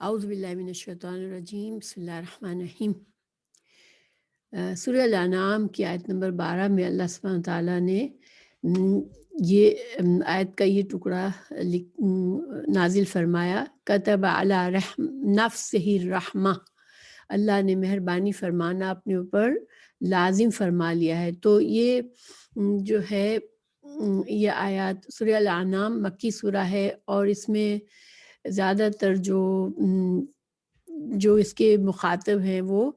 اعوذ باللہ من الشیطان الرجیم، بسم اللہ الرحمن الرحیم۔ سورہ الانعام کی آیت نمبر 12 میں اللہ سبحانہ تعالیٰ نے یہ آیت کا یہ ٹکڑا نازل فرمایا، کتب علی نفسہ الرحمہ، اللہ نے مہربانی فرمانا اپنے اوپر لازم فرما لیا ہے۔ تو یہ جو ہے یہ آیات سورہ الانعام مکی سورہ ہے، اور اس میں زیادہ تر جو اس کے مخاطب ہیں وہ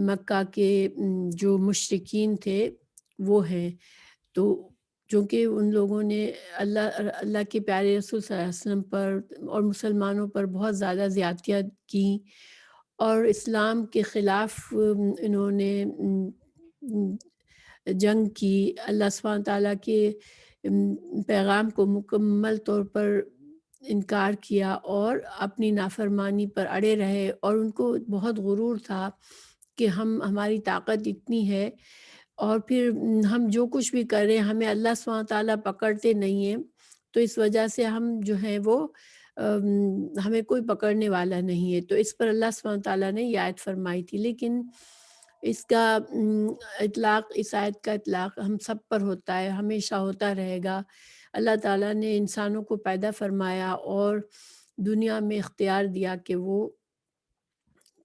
مکہ کے جو مشرکین تھے وہ ہیں۔ تو چونکہ ان لوگوں نے اللہ کے پیارے رسول صلی اللہ علیہ وسلم پر اور مسلمانوں پر بہت زیادہ زیادتیاں کیں، اور اسلام کے خلاف انہوں نے جنگ کی، اللہ سبحانہ تعالیٰ کے پیغام کو مکمل طور پر انکار کیا اور اپنی نافرمانی پر اڑے رہے، اور ان کو بہت غرور تھا کہ ہماری طاقت اتنی ہے، اور پھر ہم جو کچھ بھی کر رہے ہیں ہمیں اللہ سبحانہ تعالیٰ پکڑتے نہیں ہیں، تو اس وجہ سے ہم جو ہیں وہ ہمیں کوئی پکڑنے والا نہیں ہے۔ تو اس پر اللہ سبحانہ تعالیٰ نے یہ آیت فرمائی تھی، لیکن اس کا اطلاق، اس آیت کا اطلاق ہم سب پر ہوتا ہے، ہمیشہ ہوتا رہے گا۔ اللہ تعالیٰ نے انسانوں کو پیدا فرمایا اور دنیا میں اختیار دیا کہ وہ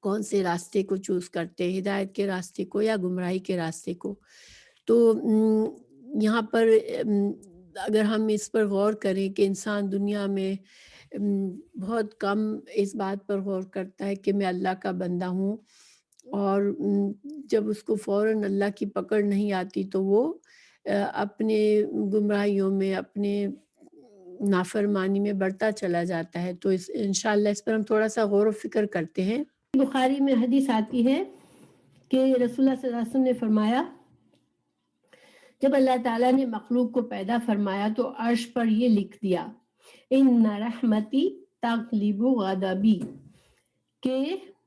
کون سے راستے کو چوز کرتے، ہدایت کے راستے کو یا گمراہی کے راستے کو۔ تو یہاں پر اگر ہم اس پر غور کریں کہ انسان دنیا میں بہت کم اس بات پر غور کرتا ہے کہ میں اللہ کا بندہ ہوں، اور جب اس کو فوراً اللہ کی پکڑ نہیں آتی تو وہ اپنے گمراہیوں میں، اپنے نافرمانی میں بڑھتا چلا جاتا ہے۔ تو انشاءاللہ اس پر ہم تھوڑا سا غور و فکر کرتے ہیں۔ بخاری میں حدیث آتی ہے کہ رسول اللہ صلی اللہ علیہ وسلم نے فرمایا، جب اللہ تعالیٰ نے مخلوق کو پیدا فرمایا تو عرش پر یہ لکھ دیا، ان رحمتی تغلب غضبی، کہ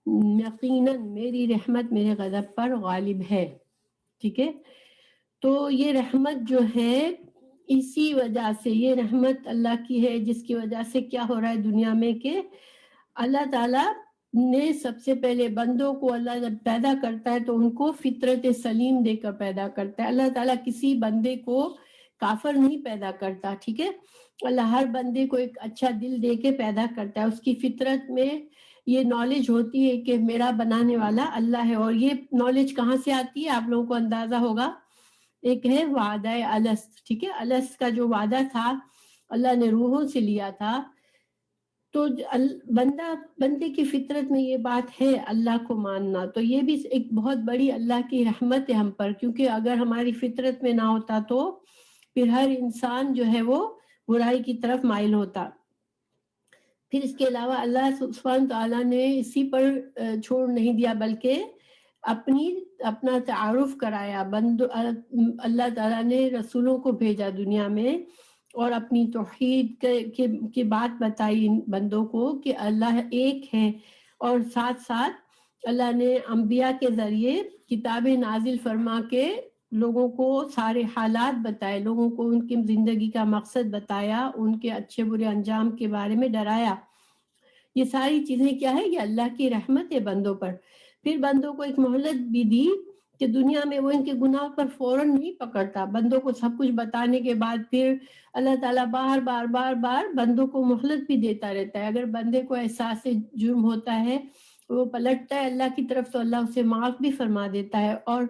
یقیناً میری رحمت میرے غضب پر غالب ہے۔ ٹھیک ہے، تو یہ رحمت جو ہے اسی وجہ سے، یہ رحمت اللہ کی ہے جس کی وجہ سے کیا ہو رہا ہے دنیا میں کہ اللہ تعالیٰ نے سب سے پہلے بندوں کو، اللہ جب پیدا کرتا ہے تو ان کو فطرت سلیم دے کر پیدا کرتا ہے۔ اللہ تعالیٰ کسی بندے کو کافر نہیں پیدا کرتا، ٹھیک ہے، اللہ ہر بندے کو ایک اچھا دل دے کے پیدا کرتا ہے۔ اس کی فطرت میں یہ نالج ہوتی ہے کہ میرا بنانے والا اللہ ہے، اور یہ نالج کہاں سے آتی ہے آپ لوگوں کو اندازہ ہوگا، ایک ہے وعدہ الست، ٹھیک ہے، الست کا جو وعدہ تھا اللہ نے روحوں سے لیا تھا، تو بندے کی فطرت میں یہ بات ہے اللہ کو ماننا، تو یہ بھی ایک بہت بڑی اللہ کی رحمت ہے ہم پر، کیونکہ اگر ہماری فطرت میں نہ ہوتا تو پھر ہر انسان جو ہے وہ برائی کی طرف مائل ہوتا۔ پھر اس کے علاوہ اللہ سبحانہ تعالیٰ نے اسی پر چھوڑ نہیں دیا، بلکہ اپنا تعارف کرایا، اللہ تعالیٰ نے رسولوں کو بھیجا دنیا میں، اور اپنی توحید کی بات بتائی ان بندوں کو کہ اللہ ایک ہے، اور ساتھ ساتھ اللہ نے انبیاء کے ذریعے کتابیں نازل فرما کے لوگوں کو سارے حالات بتائے، لوگوں کو ان کی زندگی کا مقصد بتایا، ان کے اچھے برے انجام کے بارے میں ڈرایا۔ یہ ساری چیزیں کیا ہے، یہ اللہ کی رحمت ہے بندوں پر۔ پھر بندوں کو ایک مہلت بھی دی کہ دنیا میں وہ ان کے گناہ پر فوراً نہیں پکڑتا، بندوں کو سب کچھ بتانے کے بعد پھر اللہ تعالیٰ بار بار بندوں کو مہلت بھی دیتا رہتا ہے۔ اگر بندے کو احساس جرم ہوتا ہے، وہ پلٹتا ہے اللہ کی طرف، تو اللہ اسے معاف بھی فرما دیتا ہے، اور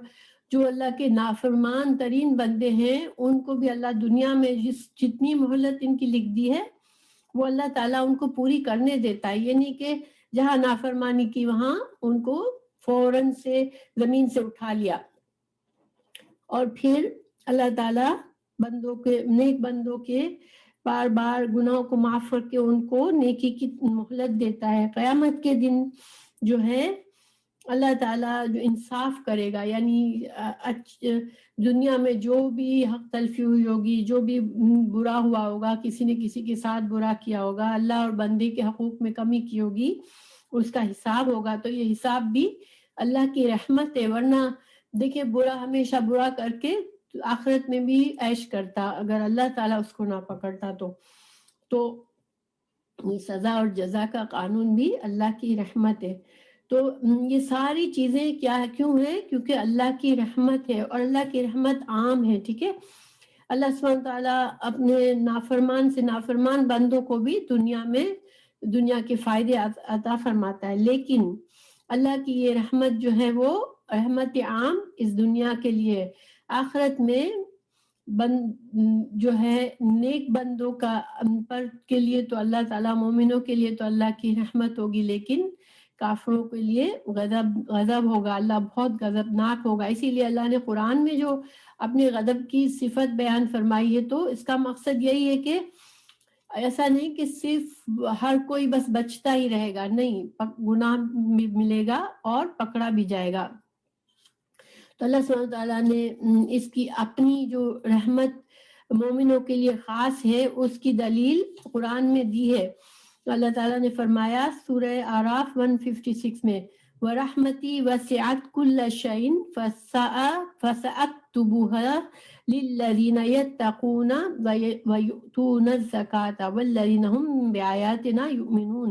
جو اللہ کے نافرمان ترین بندے ہیں ان کو بھی اللہ دنیا میں جتنی مہلت ان کی لکھ دی ہے وہ اللہ تعالیٰ ان کو پوری کرنے دیتا ہے۔ یہ نہیں کہ جہاں نافرمانی کی وہاں ان کو فوراً سے زمین سے اٹھا لیا، اور پھر اللہ تعالیٰ نیک بندوں کے بار بار گناہوں کو معاف کر کے ان کو نیکی کی مہلت دیتا ہے۔ قیامت کے دن جو ہے اللہ تعالیٰ جو انصاف کرے گا، یعنی دنیا میں جو بھی حق تلفی ہوئی ہوگی، جو بھی برا ہوا ہوگا، کسی نے کسی کے ساتھ برا کیا ہوگا، اللہ اور بندے کے حقوق میں کمی کی ہوگی، اس کا حساب ہوگا۔ تو یہ حساب بھی اللہ کی رحمت ہے، ورنہ دیکھیں برا ہمیشہ برا کر کے آخرت میں بھی عیش کرتا اگر اللہ تعالیٰ اس کو نہ پکڑتا تو یہ سزا اور جزا کا قانون بھی اللہ کی رحمت ہے۔ تو یہ ساری چیزیں کیا ہے، کیوں ہے؟ کیونکہ اللہ کی رحمت ہے، اور اللہ کی رحمت عام ہے، ٹھیک ہے۔ اللہ سبحانہ تعالیٰ اپنے نافرمان سے نافرمان بندوں کو بھی دنیا کے فائدے عطا فرماتا ہے، لیکن اللہ کی یہ رحمت جو ہے وہ رحمت عام اس دنیا کے لیے، آخرت میں جو ہے نیک بندوں پر کے لیے تو اللہ تعالیٰ، مومنوں کے لیے تو اللہ کی رحمت ہوگی، لیکن کافروں کے لیے غضب ہوگا، اللہ بہت غضبناک ہوگا۔ اسی لیے اللہ نے قرآن میں جو اپنے غضب کی صفت بیان فرمائی ہے، تو اس کا مقصد یہی ہے کہ ایسا نہیں کہ صرف ہر کوئی بس بچتا ہی رہے گا، نہیں، گناہ ملے گا اور پکڑا بھی جائے گا۔ تو اللہ سبحانہ تعالیٰ نے اس کی اپنی جو رحمت مومنوں کے لیے خاص ہے، اس کی دلیل قرآن میں دی ہے۔ تو اللہ تعالیٰ نے فرمایا سورہ اعراف 156 میں، وَرَحْمَتِي وَسِعَتْ كُلَّ شَيْءٍ فَسَأَكْتُبُهَا لِلَّذِينَ يَتَّقُونَ وَيُؤْتُونَ الزَّكَاةَ وَالَّذِينَ هُمْ بِآيَاتِنَا يُؤْمِنُونَ۔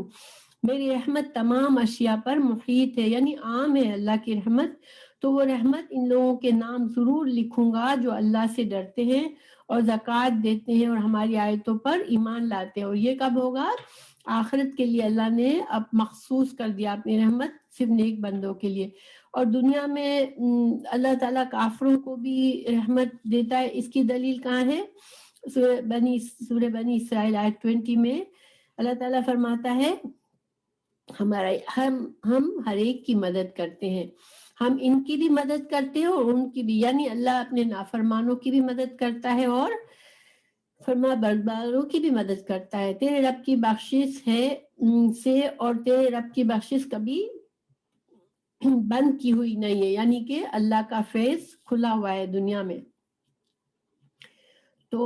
میری رحمت تمام اشیاء پر محیط ہے، یعنی عام ہے اللہ کی رحمت۔ تو وہ رحمت ان لوگوں کے نام ضرور لکھوں گا جو اللہ سے ڈرتے ہیں اور زکوٰۃ دیتے ہیں اور ہماری آیتوں پر ایمان لاتے ہیں۔ اور یہ کب ہوگا؟ آخرت کے لیے اللہ نے اب مخصوص کر دیا اپنی رحمت صرف نیک بندوں کے لیے۔ اور دنیا میں اللہ تعالیٰ کافروں کو بھی رحمت دیتا ہے، اس کی دلیل کہاں ہے؟ سورہ بنی اسرائیل آیت 20 میں اللہ تعالیٰ فرماتا ہے ہم ہر ایک کی مدد کرتے ہیں، ہم ان کی بھی مدد کرتے ہیں اور ان کی بھی، یعنی اللہ اپنے نافرمانوں کی بھی مدد کرتا ہے اور فرما برداروں کی بھی مدد کرتا ہے۔ تیرے رب کی بخشش سے، اور تیرے رب کی بخشش کبھی بند کی ہوئی نہیں ہے، یعنی کہ اللہ کا فیض کھلا ہوا ہے دنیا میں۔ تو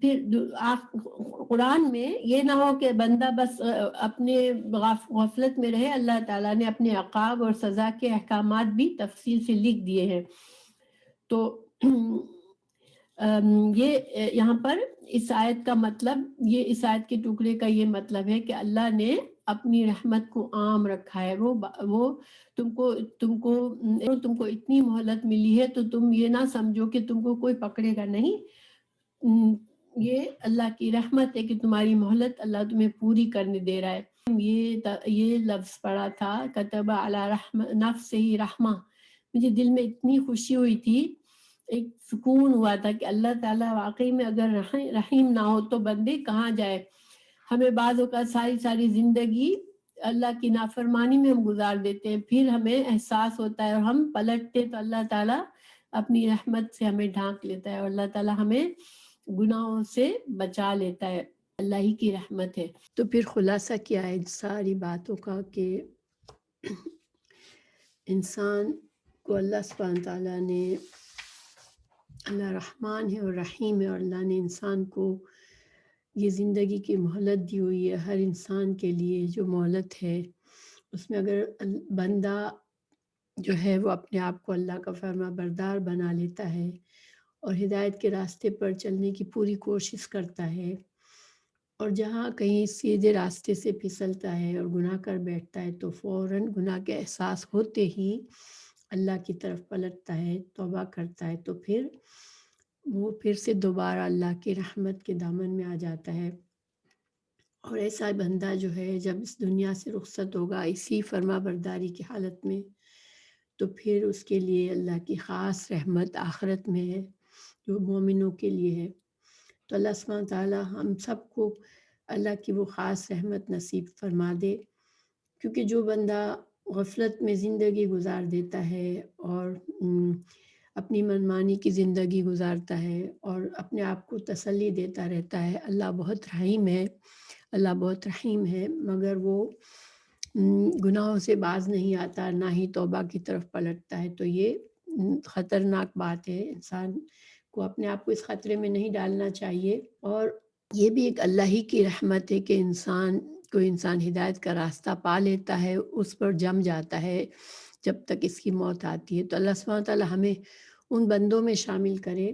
پھر قرآن میں یہ نہ ہو کہ بندہ بس اپنے غفلت میں رہے، اللہ تعالیٰ نے اپنے عقاب اور سزا کے احکامات بھی تفصیل سے لکھ دیے ہیں۔ تو یہ یہاں پر اس آیت کا مطلب، یہ اس آیت کے ٹکڑے کا یہ مطلب ہے کہ اللہ نے اپنی رحمت کو عام رکھا ہے۔ وہ تم کو اتنی مہلت ملی ہے تو تم یہ نہ سمجھو کہ تم کو کوئی پکڑے گا نہیں، یہ اللہ کی رحمت ہے کہ تمہاری مہلت اللہ تمہیں پوری کرنے دے رہا ہے۔ یہ لفظ پڑھا تھا کتب علی نفسہ رحمہ، مجھے دل میں اتنی خوشی ہوئی تھی، ایک سکون ہوا تھا کہ اللہ تعالیٰ واقعی میں اگر رحیم نہ ہو تو بندے کہاں جائے۔ ہمیں بعض اوقات ساری زندگی اللہ کی نافرمانی میں ہم گزار دیتے ہیں، پھر ہمیں احساس ہوتا ہے اور ہم پلٹتے تو اللہ تعالیٰ اپنی رحمت سے ہمیں ڈھانک لیتا ہے اور اللہ تعالیٰ ہمیں گناہوں سے بچا لیتا ہے، اللہ ہی کی رحمت ہے۔ تو پھر خلاصہ کیا ہے ان ساری باتوں کا کہ انسان کو اللہ سبحانہ تعالیٰ نے، اللہ رحمان ہے اور رحیم ہے، اور اللہ نے انسان کو یہ زندگی کی مہلت دی ہوئی ہے۔ ہر انسان کے لیے جو مہلت ہے اس میں اگر بندہ جو ہے وہ اپنے آپ کو اللہ کا فرما بردار بنا لیتا ہے اور ہدایت کے راستے پر چلنے کی پوری کوشش کرتا ہے، اور جہاں کہیں سیدھے راستے سے پھسلتا ہے اور گناہ کر بیٹھتا ہے تو فوراً گناہ کے احساس ہوتے ہی اللہ کی طرف پلٹتا ہے، توبہ کرتا ہے، تو پھر وہ پھر سے دوبارہ اللہ کی رحمت کے دامن میں آ جاتا ہے۔ اور ایسا بندہ جو ہے جب اس دنیا سے رخصت ہوگا اسی فرما برداری کی حالت میں، تو پھر اس کے لیے اللہ کی خاص رحمت آخرت میں ہے جو مومنوں کے لیے ہے۔ تو اللہ سبحانہ تعالیٰ ہم سب کو اللہ کی وہ خاص رحمت نصیب فرما دے، کیونکہ جو بندہ غفلت میں زندگی گزار دیتا ہے اور اپنی منمانی کی زندگی گزارتا ہے اور اپنے آپ کو تسلی دیتا رہتا ہے اللہ بہت رحیم ہے، اللہ بہت رحیم ہے، مگر وہ گناہوں سے باز نہیں آتا، نہ ہی توبہ کی طرف پلٹتا ہے، تو یہ خطرناک بات ہے۔ انسان کو اپنے آپ کو اس خطرے میں نہیں ڈالنا چاہیے، اور یہ بھی ایک اللہ ہی کی رحمت ہے کہ انسان ہدایت کا راستہ پا لیتا ہے، اس پر جم جاتا ہے جب تک اس کی موت آتی ہے۔ تو اللہ سبحانہ تعالیٰ ہمیں ان بندوں میں شامل کرے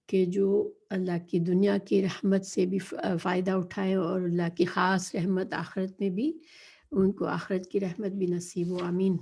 کہ جو اللہ کی دنیا کی رحمت سے بھی فائدہ اٹھائیں، اور اللہ کی خاص رحمت آخرت میں بھی ان کو آخرت کی رحمت بھی نصیب ہو، آمین۔